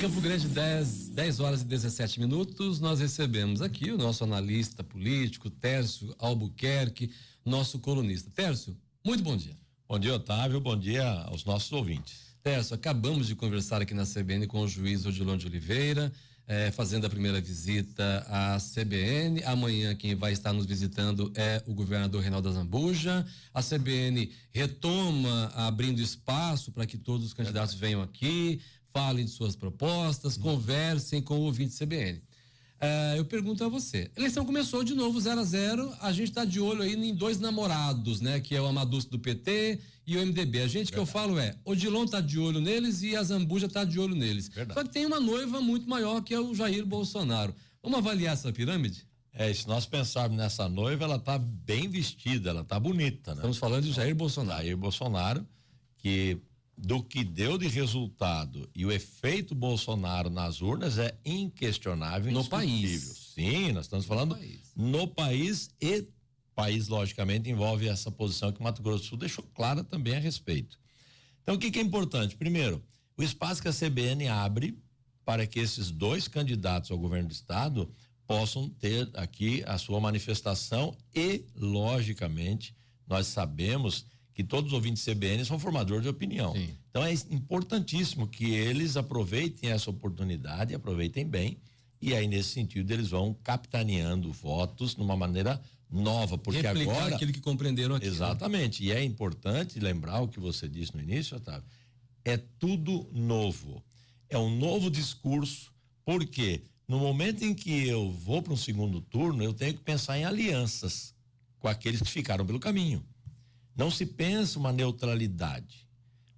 Campo Grande, 10 horas e 17 minutos, nós recebemos aqui o nosso analista político, Tércio Albuquerque, nosso colunista. Tércio, muito bom dia. Bom dia, Otávio, bom dia aos nossos ouvintes. Tércio, acabamos de conversar aqui na CBN com o juiz Odilon de Oliveira, fazendo a primeira visita à CBN. Amanhã quem vai estar nos visitando é o governador Reinaldo Azambuja. A CBN retoma abrindo espaço para que todos os candidatos venham aqui, falem de suas propostas, conversem com o ouvinte CBN. Eu pergunto a você, a eleição começou de novo 0-0, a gente está de olho aí em dois namorados, né? Que é o Amaduce do PT e o MDB. A gente que eu falo Odilon tá de olho neles e a Zambuja tá de olho neles. Verdade. Só que tem uma noiva muito maior que é o Jair Bolsonaro. Vamos avaliar essa pirâmide? Se nós pensarmos nessa noiva, ela tá bem vestida, ela tá bonita, né? Estamos falando de Jair Bolsonaro. Jair Bolsonaro, que do que deu de resultado e o efeito Bolsonaro nas urnas é inquestionável. No país. Sim, nós estamos falando no país, e país logicamente envolve essa posição que o Mato Grosso do Sul deixou clara também a respeito. Então o que é importante? Primeiro, o espaço que a CBN abre para que esses dois candidatos ao governo do estado possam ter aqui a sua manifestação e, logicamente, nós sabemos que todos os ouvintes CBN são formadores de opinião. Sim. Então é importantíssimo que eles aproveitem essa oportunidade, aproveitem bem, e aí nesse sentido eles vão capitaneando votos de uma maneira nova, porque replicar agora aquilo que compreenderam aqui. Exatamente, né? E é importante lembrar o que você disse no início, Otávio, é tudo novo, é um novo discurso, porque no momento em que eu vou para um segundo turno, eu tenho que pensar em alianças com aqueles que ficaram pelo caminho. Não se pensa uma neutralidade.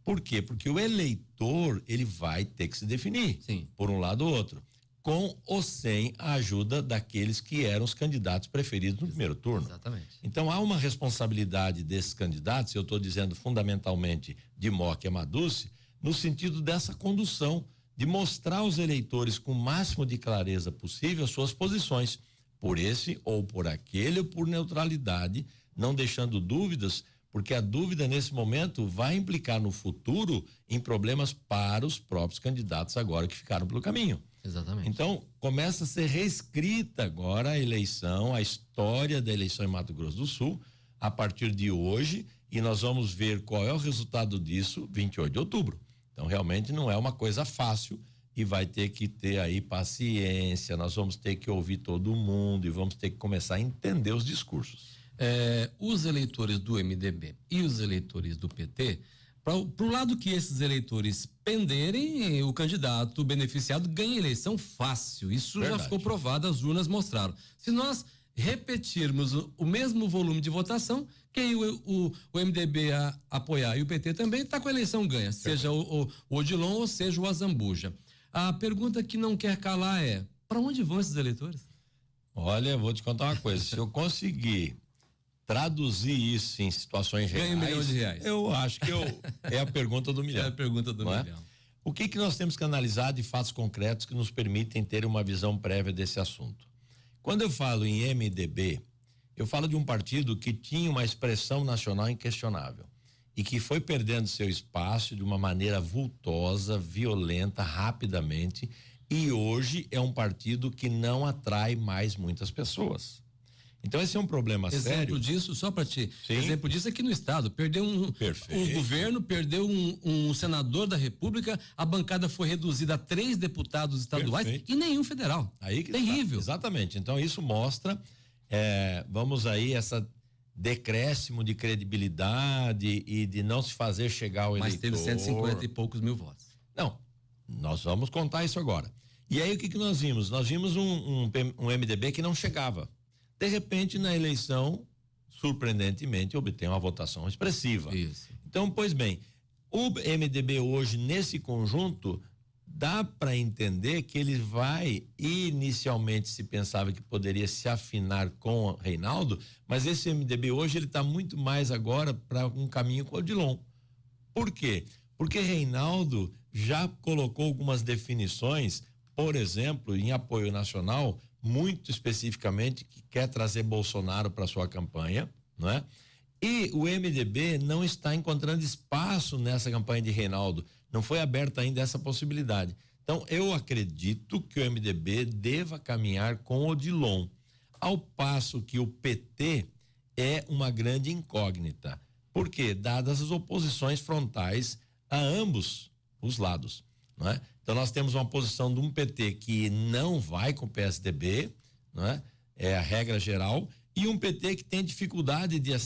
Por quê? Porque o eleitor, ele vai ter que se definir. Sim. Por um lado ou outro, com ou sem a ajuda daqueles que eram os candidatos preferidos no primeiro turno. Exatamente. Então há uma responsabilidade desses candidatos, eu estou dizendo fundamentalmente de Moca e Amaduce, no sentido dessa condução, de mostrar aos eleitores com o máximo de clareza possível as suas posições, por esse ou por aquele, ou por neutralidade, não deixando dúvidas, porque a dúvida nesse momento vai implicar no futuro em problemas para os próprios candidatos agora que ficaram pelo caminho. Exatamente. Então, começa a ser reescrita agora a eleição, a história da eleição em Mato Grosso do Sul, a partir de hoje, e nós vamos ver qual é o resultado disso 28 de outubro. Então, realmente não é uma coisa fácil e vai ter que ter aí paciência, nós vamos ter que ouvir todo mundo e vamos ter que começar a entender os discursos. Os eleitores do MDB e os eleitores do PT, pro lado que esses eleitores penderem, o candidato beneficiado ganha eleição fácil. Isso Verdade. Já ficou provado, as urnas mostraram. Se nós repetirmos o mesmo volume de votação, quem o MDB apoiar e o PT também está com a eleição ganha, seja o Odilon ou seja o Azambuja. A pergunta que não quer calar é: para onde vão esses eleitores? Olha, vou te contar uma coisa, se eu conseguir traduzir isso em situações reais, ganha R$1 milhão. Eu acho que é a pergunta do milhão. É a pergunta do milhão. É? O que nós temos que analisar de fatos concretos que nos permitem ter uma visão prévia desse assunto? Quando eu falo em MDB, eu falo de um partido que tinha uma expressão nacional inquestionável e que foi perdendo seu espaço de uma maneira vultosa, violenta, rapidamente, e hoje é um partido que não atrai mais muitas pessoas. Então esse é um problema sério. Exemplo disso, só para ti, exemplo disso aqui no estado, perdeu um governo, perdeu um senador da República, a bancada foi reduzida a 3 deputados estaduais e nenhum federal. Aí que terrível. Exatamente, então isso mostra, vamos aí, essa decréscimo de credibilidade e de não se fazer chegar ao eleitor. Mas teve 150 e poucos mil votos. Não, nós vamos contar isso agora. E aí o que nós vimos? Nós vimos um MDB que não chegava. De repente, na eleição, surpreendentemente, obtém uma votação expressiva. Isso. Então, pois bem, o MDB hoje, nesse conjunto, dá para entender que ele vai, inicialmente se pensava que poderia se afinar com o Reinaldo, mas esse MDB hoje, ele está muito mais agora para um caminho com o Odilon. Por quê? Porque Reinaldo já colocou algumas definições, por exemplo, em apoio nacional, muito especificamente, que quer trazer Bolsonaro para sua campanha, não é? E o MDB não está encontrando espaço nessa campanha de Reinaldo, não foi aberta ainda essa possibilidade. Então, eu acredito que o MDB deva caminhar com o Odilon, ao passo que o PT é uma grande incógnita. Por quê? Dadas as oposições frontais a ambos os lados, não é? Então nós temos uma posição de um PT que não vai com o PSDB, não é? É a regra geral, e um PT que tem dificuldade de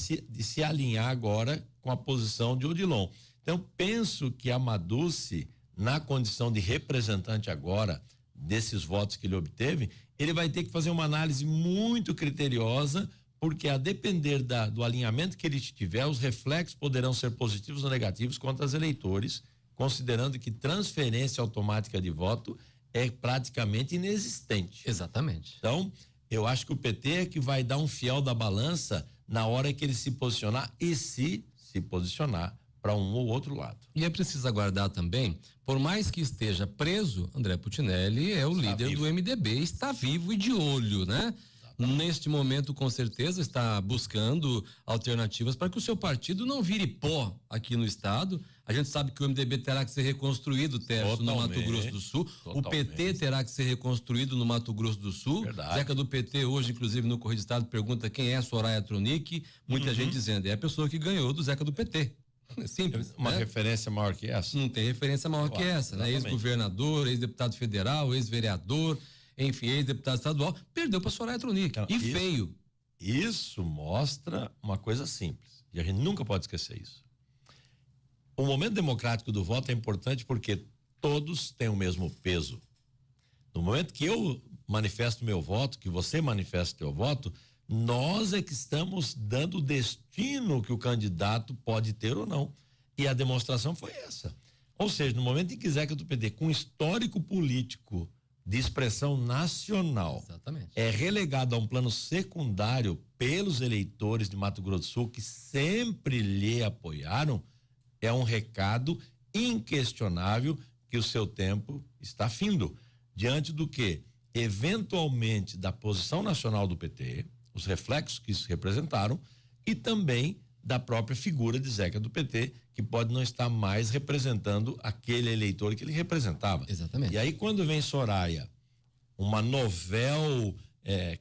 se alinhar agora com a posição de Odilon. Então penso que a Maduzzi, na condição de representante agora desses votos que ele obteve, ele vai ter que fazer uma análise muito criteriosa, porque a depender do alinhamento que ele tiver, os reflexos poderão ser positivos ou negativos contra os eleitores, considerando que transferência automática de voto é praticamente inexistente. Exatamente. Então, eu acho que o PT é que vai dar um fiel da balança na hora que ele se posicionar, e se posicionar para um ou outro lado. E é preciso aguardar também, por mais que esteja preso, André Putinelli é o líder do MDB, está vivo e de olho, né? Neste momento, com certeza, está buscando alternativas para que o seu partido não vire pó aqui no estado. A gente sabe que o MDB terá que ser reconstruído, Tércio, no Mato Grosso do Sul. Totalmente. O PT terá que ser reconstruído no Mato Grosso do Sul. Verdade. Zeca do PT hoje, inclusive, no Correio do Estado, pergunta quem é a Soraya Tronic. Muita gente dizendo, é a pessoa que ganhou do Zeca do PT. É simples. Uma né? referência maior que essa? Não tem referência maior que essa, né? Ex-governador, ex-deputado federal, ex-vereador, enfim, ex-deputado estadual, perdeu para Soraya Tronic. Então, feio. Isso mostra uma coisa simples, e a gente nunca pode esquecer isso. O momento democrático do voto é importante porque todos têm o mesmo peso. No momento que eu manifesto meu voto, que você manifesta teu voto, nós é que estamos dando o destino que o candidato pode ter ou não. E a demonstração foi essa. Ou seja, no momento em que Zeca do PT, com histórico político de expressão nacional, exatamente, é relegado a um plano secundário pelos eleitores de Mato Grosso do Sul, que sempre lhe apoiaram, é um recado inquestionável que o seu tempo está findo. Diante do que, eventualmente, da posição nacional do PT, os reflexos que isso representaram, e também da própria figura de Zeca do PT, que pode não estar mais representando aquele eleitor que ele representava. Exatamente. E aí, quando vem Soraya, uma novel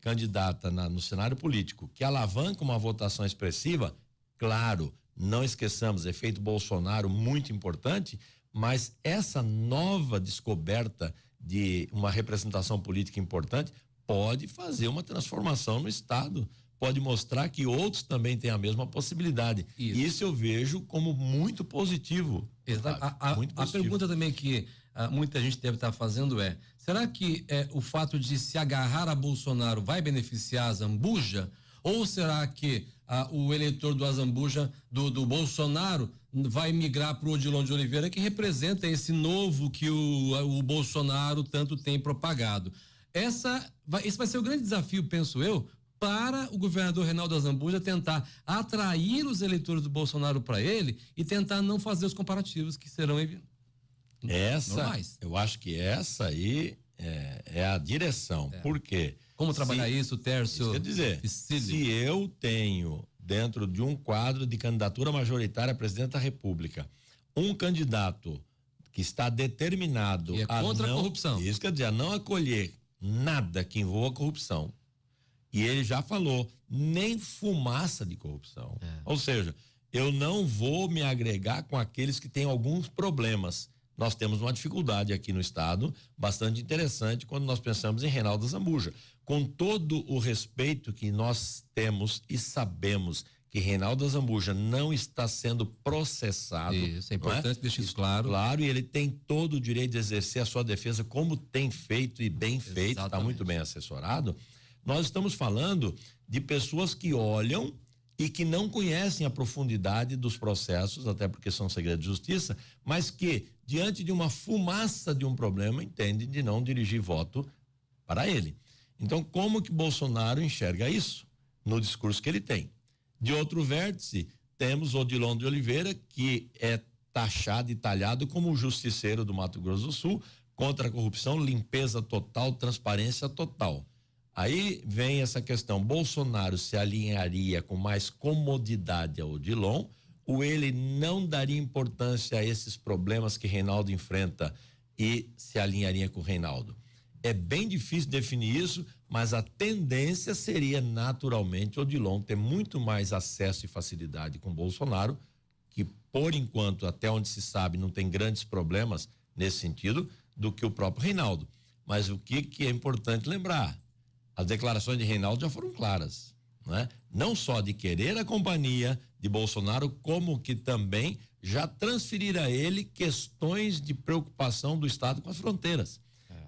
candidata no cenário político, que alavanca uma votação expressiva, claro, não esqueçamos, efeito Bolsonaro muito importante, mas essa nova descoberta de uma representação política importante pode fazer uma transformação no Estado, pode mostrar que outros também têm a mesma possibilidade. Isso eu vejo como muito positivo. A pergunta também que muita gente deve estar fazendo é: será que o fato de se agarrar a Bolsonaro vai beneficiar a Zambuja? Ou será que o eleitor do Azambuja, do Bolsonaro, vai migrar para o Odilon de Oliveira, que representa esse novo que o Bolsonaro tanto tem propagado? Esse vai ser o grande desafio, penso eu, para o governador Reinaldo Azambuja tentar atrair os eleitores do Bolsonaro para ele e tentar não fazer os comparativos que serão normais. Eu acho que essa aí é a direção. Por quê? Como trabalhar isso, Tércio? Isso quer dizer, se eu tenho dentro de um quadro de candidatura majoritária a presidente da República um candidato que está determinado contra a corrupção, isso quer dizer, a não acolher nada que envolva corrupção, e ele já falou, nem fumaça de corrupção, ou seja, eu não vou me agregar com aqueles que têm alguns problemas. Nós temos uma dificuldade aqui no estado bastante interessante quando nós pensamos em Reinaldo Azambuja. Com todo o respeito que nós temos e sabemos que Reinaldo Azambuja não está sendo processado. Isso é importante deixar isso claro. Claro, e ele tem todo o direito de exercer a sua defesa como tem feito e bem feito, está muito bem assessorado. Nós estamos falando de pessoas que olham e que não conhecem a profundidade dos processos, até porque são segredos de justiça, mas que, diante de uma fumaça de um problema, entendem de não dirigir voto para ele. Então, como que Bolsonaro enxerga isso no discurso que ele tem? De outro vértice, temos Odilon de Oliveira, que é taxado e talhado como o justiceiro do Mato Grosso do Sul, contra a corrupção, limpeza total, transparência total. Aí vem essa questão, Bolsonaro se alinharia com mais comodidade ao Odilon, ou ele não daria importância a esses problemas que Reinaldo enfrenta e se alinharia com o Reinaldo. É bem difícil definir isso, mas a tendência seria naturalmente Odilon ter muito mais acesso e facilidade com Bolsonaro, que por enquanto, até onde se sabe, não tem grandes problemas nesse sentido, do que o próprio Reinaldo. Mas o que é importante lembrar? As declarações de Reinaldo já foram claras, né? Não só de querer a companhia de Bolsonaro, como que também já transferir a ele questões de preocupação do Estado com as fronteiras.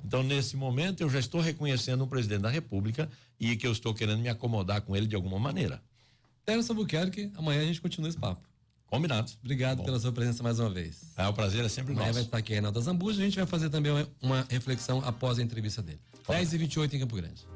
Então, nesse momento, eu já estou reconhecendo um presidente da República e que eu estou querendo me acomodar com ele de alguma maneira. Terence Albuquerque, amanhã a gente continua esse papo. Combinado. Obrigado pela sua presença mais uma vez. O prazer é sempre nosso. Amanhã vai estar aqui Reinaldo Zambuja, a gente vai fazer também uma reflexão após a entrevista dele. 10h28 em Campo Grande.